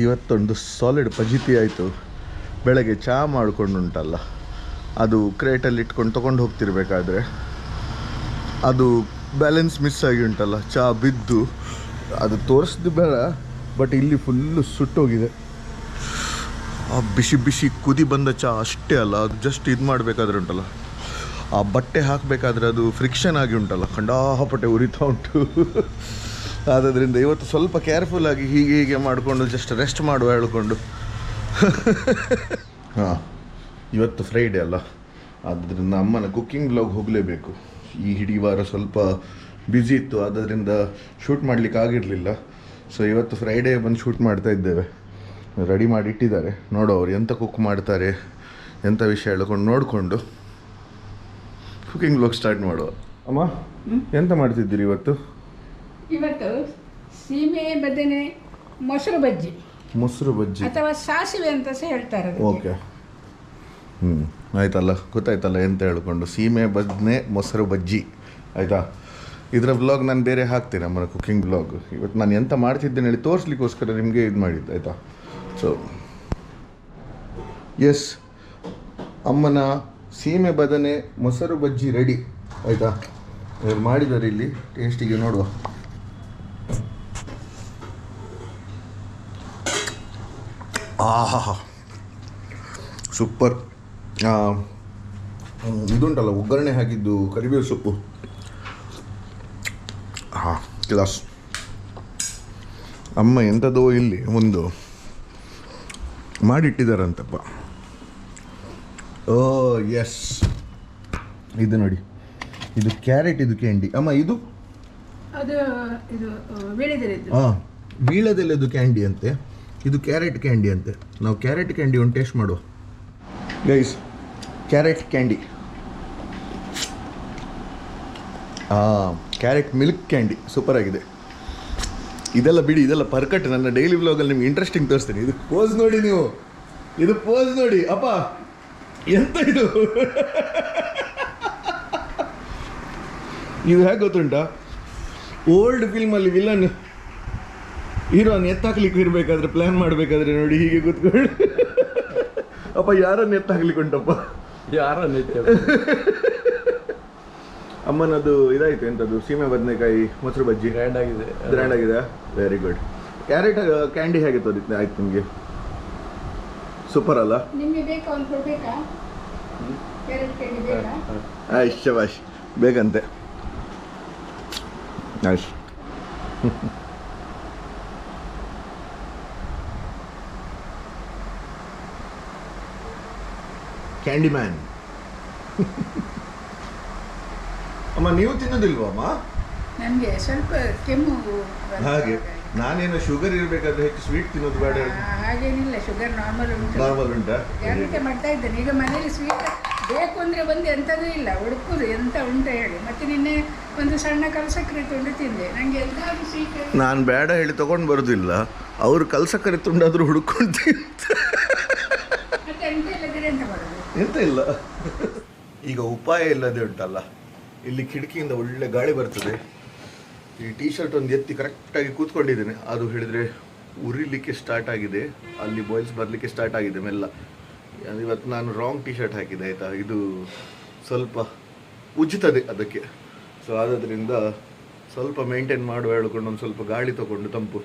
ಇವತ್ತೊಂದು ಸಾಲಿಡ್ ಫಜಿತಿ ಆಯಿತು. ಬೆಳಗ್ಗೆ ಚಹಾ ಮಾಡಿಕೊಂಡು ಉಂಟಲ್ಲ, ಅದು ಕ್ರೇಟಲ್ಲಿ ಇಟ್ಕೊಂಡು ತೊಗೊಂಡು ಹೋಗ್ತಿರ್ಬೇಕಾದ್ರೆ ಅದು ಬ್ಯಾಲೆನ್ಸ್ ಮಿಸ್ ಆಗಿ ಉಂಟಲ್ಲ, ಚಹಾ ಬಿದ್ದು ಅದು ತೋರಿಸ್ದು ಬೇಡ, ಬಟ್ ಇಲ್ಲಿ ಫುಲ್ಲು ಸುಟ್ಟೋಗಿದೆ. ಆ ಬಿಸಿ ಬಿಸಿ ಕುದಿ ಬಂದ ಚಹಾ ಅಷ್ಟೇ ಅಲ್ಲ, ಅದು ಜಸ್ಟ್ ಇದು ಮಾಡಬೇಕಾದ್ರೆ ಉಂಟಲ್ಲ, ಆ ಬಟ್ಟೆ ಹಾಕಬೇಕಾದ್ರೆ ಅದು ಫ್ರಿಕ್ಷನ್ ಆಗಿ ಉಂಟಲ್ಲ, ಖಂಡಾಪಟ್ಟೆ ಉರಿತಾ ಉಂಟು. ಆದ್ದರಿಂದ ಇವತ್ತು ಸ್ವಲ್ಪ ಕೇರ್ಫುಲ್ಲಾಗಿ ಹೀಗೆ ಮಾಡಿಕೊಂಡು ಜಸ್ಟ್ ರೆಸ್ಟ್ ಮಾಡುವ ಹೇಳ್ಕೊಂಡು. ಹಾಂ, ಇವತ್ತು ಫ್ರೈಡೇ ಅಲ್ಲ, ಆದ್ದರಿಂದ ಅಮ್ಮನ ಕುಕ್ಕಿಂಗ್ ವ್ಲಾಗ್ ಹೋಗಲೇಬೇಕು. ಈ ಇಡೀ ವಾರ ಸ್ವಲ್ಪ ಬ್ಯುಸಿ ಇತ್ತು, ಆದ್ದರಿಂದ ಶೂಟ್ ಮಾಡಲಿಕ್ಕೆ ಆಗಿರಲಿಲ್ಲ. ಸೊ ಇವತ್ತು ಫ್ರೈಡೇ ಬಂದು ಶೂಟ್ ಮಾಡ್ತಾ ಇದ್ದೇವೆ. ರೆಡಿ ಮಾಡಿ ಇಟ್ಟಿದ್ದಾರೆ, ನೋಡೋ ಅವ್ರು ಎಂತ ಕುಕ್ ಮಾಡ್ತಾರೆ, ಎಂಥ ವಿಷಯ ಹೇಳ್ಕೊಂಡು ನೋಡಿಕೊಂಡು ಕುಕಿಂಗ್ ವ್ಲಾಗ್ ಸ್ಟಾರ್ಟ್ ಮಾಡುವ. ಅಮ್ಮ, ಎಂತ ಮಾಡ್ತಿದ್ದೀರಿ ಇವತ್ತು? ಇವತ್ತು ಸೀಮೆ ಬದನೆ ಮೊಸರು ಬಜ್ಜಿ. ಮೊಸರು ಬಜ್ಜಿ ಅಥವಾ ಸಾಸಿವೆ ಅಂತ ಸಹ ಹೇಳ್ತಾರೆ. ಓಕೆ, ಆಯ್ತಲ್ಲ, ಗೊತ್ತಾಯ್ತಲ್ಲ ಎಂತ ಹೇಳ್ಕೊಂಡು. ಸೀಮೆ ಬದನೆ ಮೊಸರು ಬಜ್ಜಿ ಆಯಿತಾ. ಇದರ ವ್ಲಾಗ್ ನಾನು ಬೇರೆ ಹಾಕ್ತೇನೆ, ಅಮ್ಮನ ಕುಕಿಂಗ್ ವ್ಲಾಗ್. ಇವತ್ತು ನಾನು ಎಂತ ಮಾಡ್ತಿದ್ದೇನೆ ಹೇಳಿ ತೋರಿಸ್ಲಿಕ್ಕೋಸ್ಕರ ನಿಮಗೆ ಇದು ಮಾಡಿದ್ದು ಆಯಿತಾ. ಸೊ ಎಸ್, ಅಮ್ಮನ ಸೀಮೆ ಬದನೆ ಮೊಸರು ಬಜ್ಜಿ ರೆಡಿ ಆಯಿತಾ. ಮಾಡಿದ್ದಾರೆ ಇಲ್ಲಿ, ಟೇಸ್ಟಿಗೆ ನೋಡುವ. ಆಹಾ, ಸೂಪರ್. ಇದುಂಟಲ್ಲ ಒಗ್ಗರಣೆ ಹಾಕಿದ್ದು ಕರಿಬೇವು ಸೊಪ್ಪು, ಹಾಂ ಕ್ಲಾಸ್. ಅಮ್ಮ ಎಂಥದೋ ಇಲ್ಲಿ ಒಂದು ಮಾಡಿಟ್ಟಿದ್ದಾರಂತಪ್ಪ. ಓ ಎಸ್, ಇದು ನೋಡಿ, ಇದು ಕ್ಯಾರೆಟ್, ಇದು ಕ್ಯಾಂಡಿ. ಅಮ್ಮ ಇದು ಹಾಂ, ವೀಳ್ಯದೆಲೆದು ಕ್ಯಾಂಡಿ ಅಂತೆ, ಇದು ಕ್ಯಾರೆಟ್ ಕ್ಯಾಂಡಿ ಅಂತೆ. ನಾವು ಕ್ಯಾರೆಟ್ ಕ್ಯಾಂಡಿ ಒಂದು ಟೇಸ್ಟ್ ಮಾಡುವ guys. Carrot candy, carrot milk candy super ಆಗಿದೆ. ಇದೆಲ್ಲ ಬಿಡಿ, ಇದೆಲ್ಲ ಪರ್ಕಟ್. ನನ್ನ ಡೈಲಿ ವ್ಲಾಗಲ್ಲಿ ನಿಮ್ಗೆ ಇಂಟ್ರೆಸ್ಟಿಂಗ್ ತೋರಿಸ್ತೀನಿ. ಇದು ಪೋಸ್ ನೋಡಿ, ನೀವು ಇದು ಪೋಸ್ ನೋಡಿ. ಅಪ್ಪ ಎಂತ ಇದು? ಇದು ಹೇಗೆ ಗೊತ್ತುಂಟಾ, ಓಲ್ಡ್ ಫಿಲ್ಮಲ್ಲಿ ವಿಲನ್ ಹೀರೋನ್ ಎತ್ತಾಕ್ಲಿಕ್ಕೆ ಇರಬೇಕಾದ್ರೆ, ಪ್ಲ್ಯಾನ್ ಮಾಡಬೇಕಾದ್ರೆ ನೋಡಿ ಹೀಗೆ ಕೂತ್ಕೊಂಡು. ಅಪ್ಪ ಯಾರನ್ನು ಎತ್ತಾಕ್ಲಿಕ್ಕೆ ಉಂಟಪ್ಪ, ಯಾರನ್ನ ಅಮ್ಮನದು ಇದಾಯಿತು ಎಂಥದ್ದು, ಸೀಮೆ ಬದನೆಕಾಯಿ ಮೊಸರು ಬಜ್ಜಿ ಗ್ರ್ಯಾಂಡ್ ಆಗಿದೆ. ಗ್ರ್ಯಾಂಡ್ ಆಗಿದೆ, ವೆರಿ ಗುಡ್. ಕ್ಯಾರೆಟ್ ಕ್ಯಾಂಡಿ ಹೇಗೆ ತೋರಿತ್ತು ಆಯ್ತು ನಿಮಗೆ? ಸೂಪರ್ ಅಲ್ಲ? ನಿಮಗೆ ಬೇಕಾ ಒಂದು ಕೊಡ್ಬೇಕಾ? ಕ್ಯಾರೆಟ್ ಕ್ಯಾಂಡಿ ಬೇಕಾ? ಆಯ್ತು, ಶಬಾಷ್, ಬೇಕಂತೆ. ಆಯ್ತು. Candy man. ಅಮ್ಮ ನೀವು ತಿನ್ನೋದಿಲ್ವಾ ಅಮ್ಮ? ನನಗೆ ಸ್ವಲ್ಪ ಕೆಮ್ಮು ಹಾಗೆ, ನಾನೇನು ಶುಗರ್ ಇರಬೇಕಾದ್ರೆ ಹೆಚ್ಚು ಸ್ವೀಟ್ ತಿನ್ನೋದು ಬೇಡ. ಹಾಗೇನಿಲ್ಲ, ಶುಗರ್ ನಾರ್ಮಲ್ ಉಂಟು. ನಾರ್ಮಲ್ ಉಂಟಾ? ಜಾಗ್ರತೆ ಮಾಡ್ತಾ ಇದ್ದೇನೆ. ಈಗ ಮನೇಲಿ ಸ್ವೀಟ್ ಬೇಕು ಅಂದರೆ ಬಂದು ಎಂಥದೂ ಇಲ್ಲ, ಹುಡುಕುದು ಎಂತ ಉಂಟ ಹೇಳಿ. ಮತ್ತೆ ನಿನ್ನೆ ಒಂದು ಸಣ್ಣ ಕಲಸಕ್ಕರೆ ತುಂಡು ತಿಂದೆ. ನನಗೆ ಎಲ್ಲಾದರೂ ಸ್ವೀಟ್ ನಾನು ಬೇಡ ಹೇಳಿ ತೊಗೊಂಡು ಬರೋದಿಲ್ಲ, ಅವರು ಕಲಸಕ್ಕರೆ ತುಂಡಾದರೂ ಹುಡುಕೊಂಡು ಮತ್ತೆ ಎಂತ ಇಲ್ಲದಿದ್ರೆ ಎಂತ ಮಾಡೋದು? ಎಂತ ಇಲ್ಲ. ಈಗ ಉಪಾಯ ಇಲ್ಲದೆ ಉಂಟಲ್ಲ, ಇಲ್ಲಿ ಕಿಟಕಿಯಿಂದ ಒಳ್ಳೆ ಗಾಳಿ ಬರ್ತದೆ. ಈ ಟೀ ಶರ್ಟ್ ಒಂದು ಎತ್ತಿ ಕರೆಕ್ಟಾಗಿ ಕೂತ್ಕೊಂಡಿದ್ದೇನೆ, ಅದು ಹೇಳಿದರೆ ಉರಿಲಿಕ್ಕೆ ಸ್ಟಾರ್ಟ್ ಆಗಿದೆ, ಅಲ್ಲಿ ಬಾಯ್ಲ್ಸ್ ಬರಲಿಕ್ಕೆ ಸ್ಟಾರ್ಟ್ ಆಗಿದೆ ಮೆಲ್ಲ. ಇವತ್ತು ನಾನು ರಾಂಗ್ ಟೀ ಶರ್ಟ್ ಹಾಕಿದೆ ಆಯಿತಾ, ಇದು ಸ್ವಲ್ಪ ಉಜ್ಜುತ್ತದೆ ಅದಕ್ಕೆ. ಸೊ ಆದ್ದರಿಂದ ಸ್ವಲ್ಪ ಮೇಂಟೈನ್ ಮಾಡುವ ಹೇಳ್ಕೊಂಡು ಒಂದು ಸ್ವಲ್ಪ ಗಾಳಿ ತೊಗೊಂಡು ತಂಪು